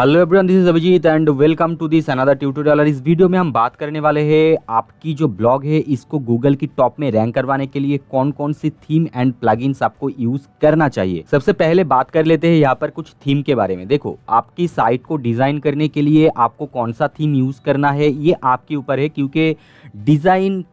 Hello everyone, this is Abhijeet and welcome to this another tutorial. और इस video में हम बात करने वाले हैं आपकी जो ब्लॉग है इसको गूगल की टॉप में रैंक करवाने के लिए कौन कौन सी थीम एंड प्लगइन्स आपको यूज करना चाहिए। सबसे पहले बात कर लेते हैं यहाँ पर कुछ थीम के बारे में। देखो, आपकी साइट को डिजाइन करने के लिए आपको कौन सा थीम यूज करना है ये आपके ऊपर है, क्योंकि डिजाइन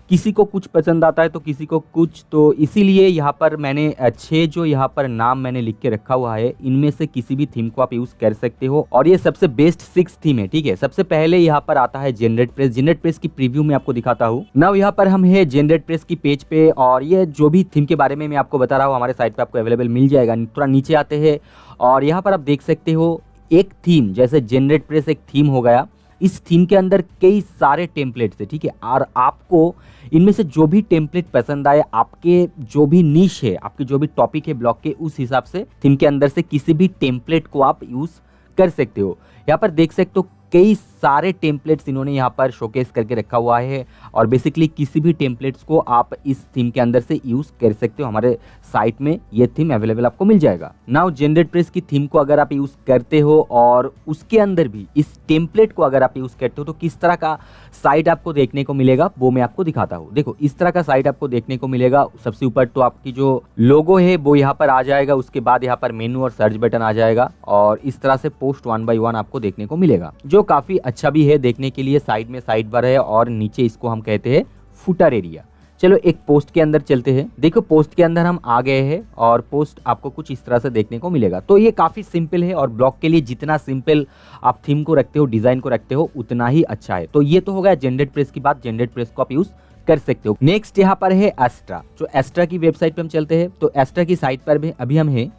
किसी को कुछ पसंद आता है तो किसी को कुछ, तो इसीलिए यहाँ पर मैंने 6 जो यहाँ पर नाम मैंने लिख के रखा हुआ है, इनमें से किसी भी थीम को आप यूज कर सकते हो और ये सबसे बेस्ट 6 थीम है। ठीक है, सबसे पहले यहाँ पर आता है जेनरेट प्रेस। जेनरेट प्रेस की प्रीव्यू में आपको दिखाता हूँ। नाउ यहाँ पर हम है जेनरेट प्रेस की पेज पे और ये जो भी थीम के बारे में मैं आपको बता रहा हूँ हमारे साइट पे आपको अवेलेबल मिल जाएगा। थोड़ा नीचे आते हैं और यहाँ पर आप देख सकते हो एक थीम, जैसे जेनरेट प्रेस एक थीम हो गया, इस थीम के अंदर कई सारे टेम्पलेट्स है। ठीक है, और आपको इनमें से जो भी टेम्पलेट पसंद आए, आपके जो भी निश है, आपके जो भी टॉपिक है ब्लॉग के, उस हिसाब से थीम के अंदर से किसी भी टेम्पलेट को आप यूज कर सकते हो। यहाँ पर देख सकते हो कई सारे टेम्पलेट्स इन्होंने यहाँ पर शोकेस करके रखा हुआ है और बेसिकली किसी भी टेम्पलेट्स को आप इस थीम के अंदर से यूज कर सकते हो। हमारे साइट में ये थीम अवेलेबल आपको मिल जाएगा। नाउ जेनरेट प्रेस की थीम को अगर आप यूज करते हो और उसके अंदर भी इस टेम्पलेट को अगर आप यूज करते हो तो किस तरह का साइट आपको देखने को मिलेगा वो मैं आपको दिखाता हूँ। देखो, इस तरह का साइट आपको देखने को मिलेगा। सबसे ऊपर तो आपकी जो लोगो है वो यहाँ पर आ जाएगा, उसके बाद यहाँ पर मेनू और सर्च बटन आ जाएगा और इस तरह से पोस्ट 1 बाय 1 आपको देखने को मिलेगा, जो काफी अच्छा भी है देखने के लिए। साइड में साइड बार है और नीचे इसको हम कहते हैं फुटर एरिया। चलो एक पोस्ट के अंदर चलते हैं। देखो, पोस्ट के अंदर हम आ गए हैं और पोस्ट आपको कुछ इस तरह से देखने को मिलेगा। तो ये काफी सिंपल है और ब्लॉग के लिए जितना सिंपल आप थीम को रखते हो, डिजाइन को रखते हो, उतना ही अच्छा है। तो ये तो हो गया जेनरेट प्रेस की बात। जेनरेट प्रेस को आप यूज कर सकते हो। नेक्स्ट यहाँ पर है एस्ट्रा। जो एस्ट्रा की वेबसाइट पे हम चलते हैं तो एस्ट्रा की साइट पर भी अभी हम हैं।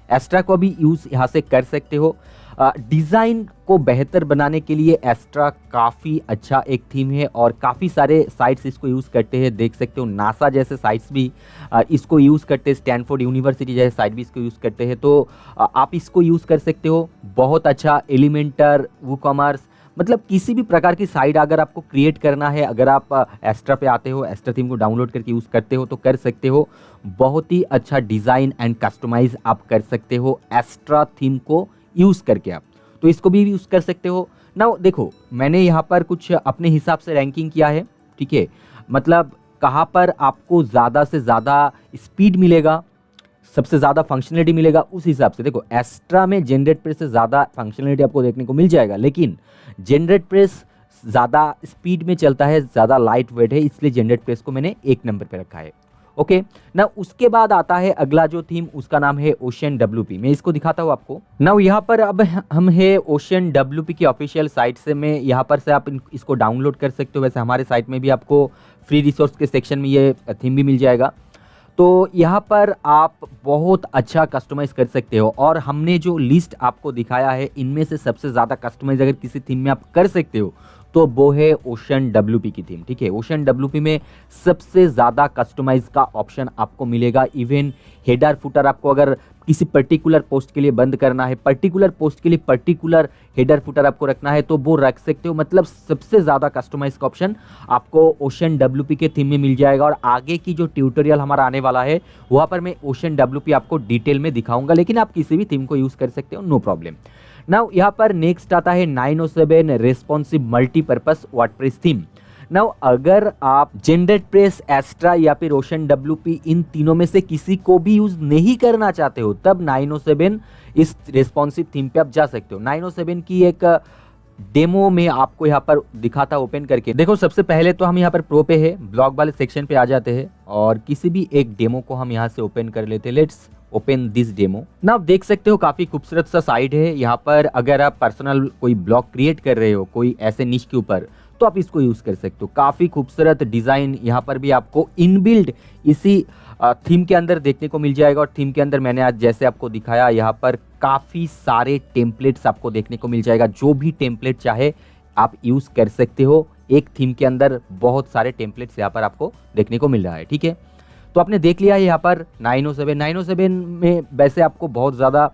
एस्ट्रा को भी यूज यहाँ से कर सकते हो। डिज़ाइन को बेहतर बनाने के लिए एस्ट्रा काफ़ी अच्छा एक थीम है और काफ़ी सारे साइट्स इसको यूज़ करते हैं। देख सकते हो नासा जैसे साइट्स भी इसको यूज़ करते हैं, स्टैनफोर्ड यूनिवर्सिटी जैसे साइट भी इसको यूज़ करते हैं। तो आप इसको यूज़ कर सकते हो। बहुत अच्छा एलिमेंटर, वूकॉमर्स, मतलब किसी भी प्रकार की साइट अगर आपको क्रिएट करना है, अगर आप एस्ट्रा पे आते हो, एस्ट्रा थीम को डाउनलोड करके यूज़ करते हो तो कर सकते हो। बहुत ही अच्छा डिज़ाइन एंड कस्टमाइज आप कर सकते हो एस्ट्रा थीम को यूज़ करके। आप तो इसको भी यूज़ कर सकते हो। ना देखो, मैंने यहाँ पर कुछ अपने हिसाब से रैंकिंग किया है। ठीक है, मतलब कहाँ पर आपको ज़्यादा से ज़्यादा स्पीड मिलेगा, सबसे ज़्यादा फंक्शनलिटी मिलेगा, उस हिसाब से। देखो, एस्ट्रा में जेनरेट प्रेस से ज़्यादा फंक्शनलिटी आपको देखने को मिल जाएगा, लेकिन जेनरेट प्रेस ज़्यादा स्पीड में चलता है, ज़्यादा लाइट वेट है, इसलिए जेनरेट प्रेस को मैंने 1 नंबर पे रखा है। ओके ना, उसके बाद आता है अगला जो थीम, उसका नाम है ओशन WP। मैं इसको दिखाता हूँ आपको। ना यहाँ पर अब हम है ओशन WP की ऑफिशियल साइट से। मैं यहाँ पर से आप इसको डाउनलोड कर सकते हो। वैसे हमारे साइट में भी आपको फ्री रिसोर्स के सेक्शन में ये थीम भी मिल जाएगा। तो यहाँ पर आप बहुत अच्छा कस्टमाइज कर सकते हो और हमने जो लिस्ट आपको दिखाया है इनमें से सबसे ज़्यादा कस्टमाइज अगर किसी थीम में आप कर सकते हो तो वो है ओशन WP की थीम। ठीक है, ओशन WP में सबसे ज़्यादा कस्टमाइज का ऑप्शन आपको मिलेगा। इवन हेडर फुटर आपको अगर किसी पर्टिकुलर पोस्ट के लिए बंद करना है, पर्टिकुलर पोस्ट के लिए पर्टिकुलर हेडर फुटर आपको रखना है तो वो रख सकते हो। मतलब सबसे ज़्यादा कस्टमाइज का ऑप्शन आपको ओशन WP के थीम में मिल जाएगा। और आगे की जो ट्यूटोरियल हमारा आने वाला है वहाँ पर मैं ओशन WP आपको डिटेल में दिखाऊंगा, लेकिन आप किसी भी थीम को यूज़ कर सकते हो, नो प्रॉब्लम। नाउ यहाँ पर नेक्स्ट आता है 907 responsive multipurpose WordPress theme. Now अगर आप जेनरेट प्रेस, एस्ट्रा या फिर ओशन WP इन तीनों में से किसी को भी यूज नहीं करना चाहते हो तब 907 इस रेस्पॉन्सिव थीम पे आप जा सकते हो। 907 की एक डेमो में आपको यहाँ पर दिखाता ओपन करके। देखो, सबसे पहले तो हम यहाँ पर प्रो पे है, ब्लॉग वाले सेक्शन पे आ जाते हैं और किसी भी एक डेमो को हम यहाँ से ओपन कर लेते हैं। Let's open this demo. ना आप देख सकते हो काफी खूबसूरत सा साइट है। यहाँ पर अगर आप पर्सनल कोई ब्लॉग क्रिएट कर रहे हो कोई ऐसे निश के ऊपर तो आप इसको यूज कर सकते हो। काफी खूबसूरत डिजाइन यहाँ पर भी आपको इनबिल्ड इसी थीम के अंदर देखने को मिल जाएगा। और थीम के अंदर मैंने आज जैसे आपको दिखाया, यहाँ पर काफी सारे टेम्पलेट्स आपको देखने को मिल जाएगा। जो भी टेम्पलेट चाहे आप यूज कर सकते हो। एक थीम के अंदर बहुत सारे टेम्पलेट्स यहाँ पर आपको देखने को मिल रहा है। ठीक है, तो आपने देख लिया है यहाँ पर 907 में वैसे आपको बहुत ज़्यादा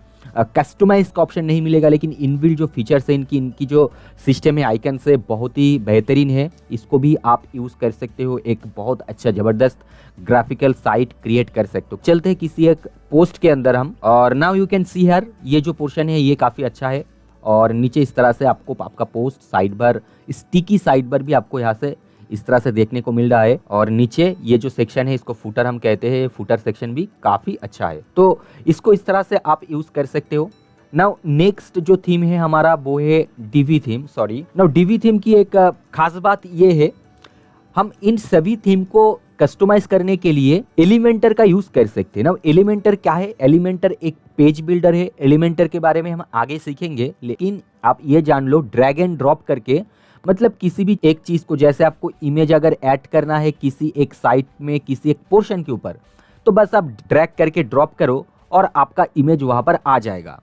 कस्टमाइज का ऑप्शन नहीं मिलेगा, लेकिन इनबिल्ट जो फीचर्स है इनकी जो सिस्टम है, आइकन से बहुत ही बेहतरीन है। इसको भी आप यूज़ कर सकते हो, एक बहुत अच्छा ज़बरदस्त ग्राफिकल साइट क्रिएट कर सकते हो। चलते हैं किसी एक पोस्ट के अंदर हम, और now you can see here, ये जो पोर्शन है ये काफ़ी अच्छा है और नीचे इस तरह से आपको आपका post side bar, sticky side bar भी आपको यहाँ से इस तरह से देखने को मिल रहा है। और नीचे ये जो सेक्शन है इसको फुटर हम कहते हैं, फुटर सेक्शन भी काफ़ी अच्छा है, तो इसको इस तरह से आप यूज़ कर सकते हो। नाउ नेक्स्ट जो थीम है हमारा वो है DV theme. Now DV theme की एक खास बात ये है, हम इन सभी थीम को कस्टमाइज करने के लिए एलिमेंटर का यूज कर सकते हैं ना। एलिमेंटर क्या है? एलिमेंटर एक पेज बिल्डर है। एलिमेंटर के बारे में हम आगे सीखेंगे, लेकिन आप ये जान लो ड्रैग एंड ड्रॉप करके, मतलब किसी भी एक चीज को, जैसे आपको इमेज अगर ऐड करना है किसी एक साइट में किसी एक पोर्शन के ऊपर, तो बस आप ड्रैग करके ड्रॉप करो और आपका इमेज वहां पर आ जाएगा।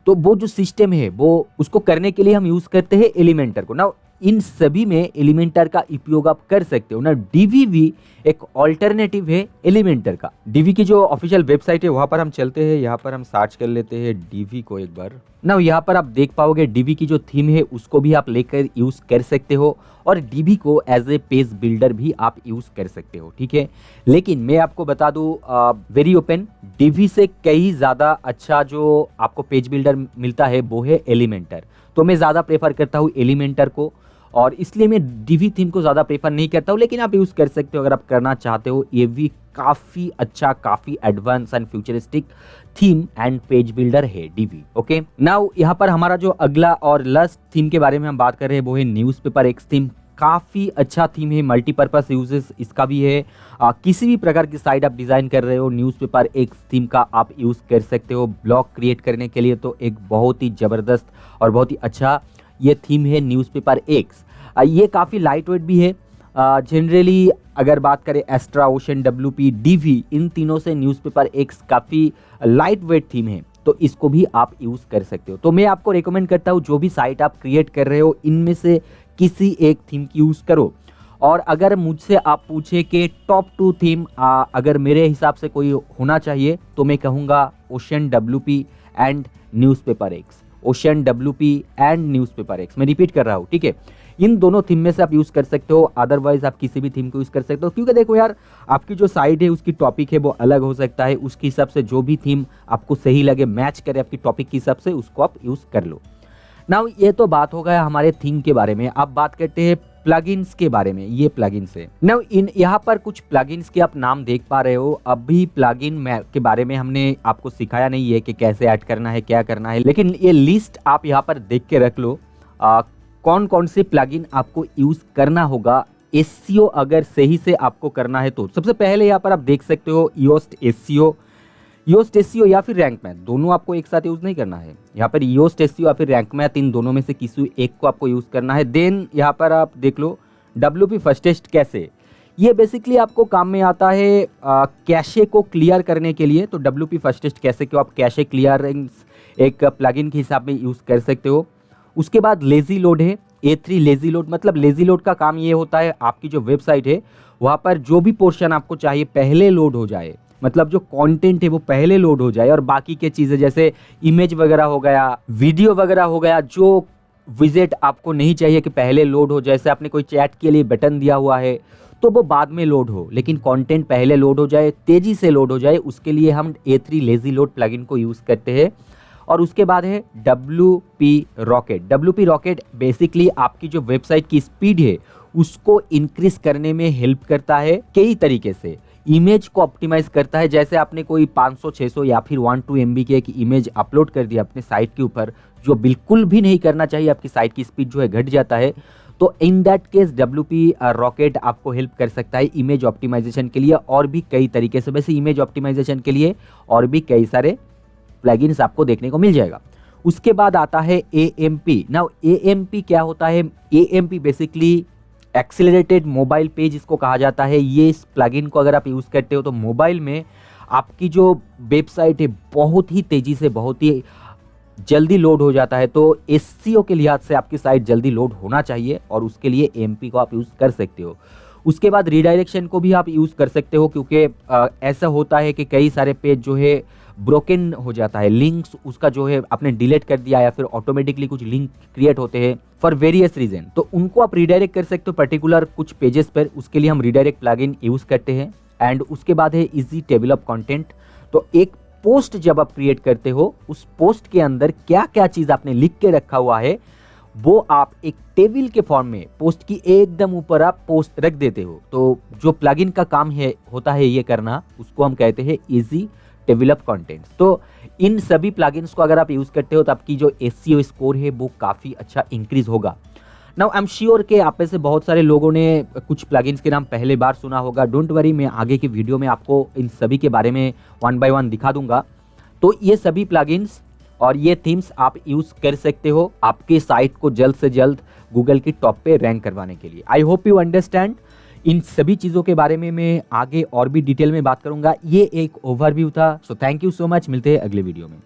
तो वो जो सिस्टम है वो उसको करने के लिए हम यूज करते हैं एलिमेंटर को ना। इन सभी में एलिमेंटर का उपयोग आप कर सकते हो ना। डीवी भी एक ऑल्टरनेटिव है एलिमेंटर का। डीवी की जो ऑफिशियल वेबसाइट है वहां पर हम चलते हैं, यहाँ पर हम सर्च कर लेते हैं डीवी को एक बार ना। यहाँ पर आप देख पाओगे डीवी की जो थीम है उसको भी आप लेकर यूज कर सकते हो और डीवी को एज ए पेज बिल्डर भी आप यूज कर सकते हो, ठीक है। लेकिन मैं आपको बता दूं वेरी ओपन, डीवी से कई ज्यादा अच्छा जो आपको पेज बिल्डर मिलता है वो है एलिमेंटर। तो मैं ज्यादा प्रेफर करता हूँ एलिमेंटर को, और इसलिए मैं डीवी थीम को ज़्यादा प्रेफर नहीं करता हूँ, लेकिन आप यूज़ कर सकते हो अगर आप करना चाहते हो। ये भी काफ़ी अच्छा, काफ़ी advance and futuristic theme and page builder है डीवी। ओके, नाउ यहाँ पर हमारा जो अगला और लास्ट थीम के बारे में हम बात कर रहे हैं वो है न्यूज़पेपर एक्स थीम। काफ़ी अच्छा थीम है, मल्टीपर्पज़ यूजेस इसका भी है। किसी भी प्रकार की साइट आप डिज़ाइन कर रहे हो, न्यूज़पेपर एक्स थीम का आप यूज़ कर सकते हो ब्लॉग क्रिएट करने के लिए। तो एक बहुत ही ज़बरदस्त और बहुत ही अच्छा ये थीम है न्यूज़पेपर एक्स। ये काफ़ी लाइट वेट भी है। जनरली अगर बात करें एस्ट्रा, ओशन, डब्ल्यूपी, डीवी, इन तीनों से न्यूज़पेपर एक्स काफ़ी लाइट वेट थीम है, तो इसको भी आप यूज़ कर सकते हो। तो मैं आपको रेकमेंड करता हूँ जो भी साइट आप क्रिएट कर रहे हो इनमें से किसी एक थीम की यूज़ करो। और अगर मुझसे आप पूछे कि टॉप 2 थीम अगर मेरे हिसाब से कोई होना चाहिए, तो मैं कहूँगा ocean, WP and newspaper x. Ocean, WP and newspaper x, मैं रिपीट कर रहा हूँ, ठीक है। इन दोनों थीम में से आप यूज़ कर सकते हो, अदरवाइज आप किसी भी थीम को यूज़ कर सकते हो। क्योंकि देखो यार, आपकी जो साइट है उसकी टॉपिक है वो अलग हो सकता है, उसके हिसाब से जो भी थीम आपको सही लगे, मैच करे आपकी टॉपिक के हिसाब से, उसको आप यूज़ कर लो। नाउ ये तो बात हो गया हमारे थीम के बारे में। अब बात करते हैं प्लगइन्स के बारे में। ये प्लगइन्स है नाउ, यहाँ पर कुछ प्लगइन्स के आप नाम देख पा रहे हो। अभी प्लगइन के बारे में हमने आपको सिखाया नहीं है कि कैसे ऐड करना है, क्या करना है, लेकिन ये लिस्ट आप यहाँ पर देख के रख लो कौन कौन से प्लगइन आपको यूज करना होगा एसईओ अगर सही से आपको करना है तो। सबसे पहले यहाँ पर आप देख सकते हो योस्ट एसईओ। योस्ट एसईओ या फिर रैंक मैथ, दोनों आपको एक साथ यूज नहीं करना है। यहाँ पर योस्ट एसईओ या फिर रैंक मैथ, इन दोनों में से किसी एक को आपको यूज करना है। देन यहाँ पर आप देख लो डब्ल्यूपी फर्स्टेस्ट कैसे। ये बेसिकली आपको काम में आता है कैशे को क्लियर करने के लिए। तो डब्ल्यूपी फर्स्टेस्ट कैसे को आप कैशे क्लियरेंस एक प्लगइन के हिसाब में यूज कर सकते हो। उसके बाद लेजी लोड है, A3 लेजी लोड। मतलब लेजी लोड का काम ये होता है आपकी जो वेबसाइट है वहाँ पर जो भी पोर्शन आपको चाहिए पहले लोड हो जाए, मतलब जो कंटेंट है वो पहले लोड हो जाए, और बाकी के चीज़ें जैसे इमेज वगैरह हो गया, वीडियो वगैरह हो गया, जो विजेट आपको नहीं चाहिए कि पहले लोड हो, जैसे आपने कोई चैट के लिए बटन दिया हुआ है तो वो बाद में लोड हो, लेकिन कंटेंट पहले लोड हो जाए, तेज़ी से लोड हो जाए, उसके लिए हम A3 लेजी लोड प्लगइन को यूज़ करते हैं। और उसके बाद है WP rocket. WP rocket basically आपकी जो वेबसाइट की स्पीड है उसको इंक्रीज करने में हेल्प करता है कई तरीके से। इमेज को ऑप्टिमाइज करता है, जैसे आपने कोई 500, 600 या फिर 1-2 MB की एक इमेज अपलोड कर दिया अपने साइट के ऊपर, जो बिल्कुल भी नहीं करना चाहिए, आपकी साइट की स्पीड जो है घट जाता है, तो in that case WP rocket आपको हेल्प कर सकता है इमेज ऑप्टिमाइजेशन के लिए और भी कई तरीके से। वैसे इमेज ऑप्टिमाइजेशन के लिए और भी कई सारे प्लगइन्स आपको देखने को मिल जाएगा। उसके बाद आता है AMP। नाउ AMP क्या होता है? AMP basically accelerated mobile page इसको कहा जाता है। ये इस प्लगइन को अगर आप यूज़ करते हो तो मोबाइल में आपकी जो वेबसाइट है बहुत ही तेज़ी से, बहुत ही जल्दी लोड हो जाता है। तो SEO के लिहाज से आपकी साइट जल्दी लोड होना चाहिए और उसके लिए AMP को आप यूज़ कर सकते हो। उसके बाद रीडायरेक्शन को भी आप यूज़ कर सकते हो, क्योंकि ऐसा होता है कि कई सारे पेज जो है ब्रोकन हो जाता है, लिंक्स उसका जो है आपने डिलीट कर दिया या फिर ऑटोमेटिकली कुछ लिंक क्रिएट होते हैं फॉर वेरियस रीजन, तो उनको आप रीडायरेक्ट कर सकते हो पर्टिकुलर कुछ पेजेस पर। उसके लिए हम रीडायरेक्ट प्लगइन यूज़ करते हैं। एंड उसके बाद है इजी टेबल ऑफ कंटेंट। तो एक पोस्ट जब आप क्रिएट करते हो, उस पोस्ट के अंदर क्या क्या चीज आपने लिख के रखा हुआ है वो आप एक टेबल के फॉर्म में पोस्ट की एकदम ऊपर आप पोस्ट रख देते हो। तो जो प्लगइन का काम है होता है ये करना, उसको हम कहते हैं इजी डेवलप कंटेंट्स। तो इन सभी प्लगइन्स को अगर आप यूज करते हो तो आपकी जो एसईओ स्कोर है वो काफी अच्छा इंक्रीज होगा। नाउ आई एम श्योर कि आप में से बहुत सारे लोगों ने कुछ प्लगइन्स के नाम पहले बार सुना होगा। डोंट वरी, मैं आगे की वीडियो में आपको इन सभी के बारे में वन बाय वन दिखा दूंगा। तो ये सभी प्लगइन्स और ये थीम्स आप यूज कर सकते हो आपके साइट को जल्द से जल्द गूगल की टॉप पे रैंक करवाने के लिए। I hope you understand. इन सभी चीज़ों के बारे में मैं आगे और भी डिटेल में बात करूंगा। ये एक ओवरव्यू था। So thank you so much, मिलते हैं अगले वीडियो में।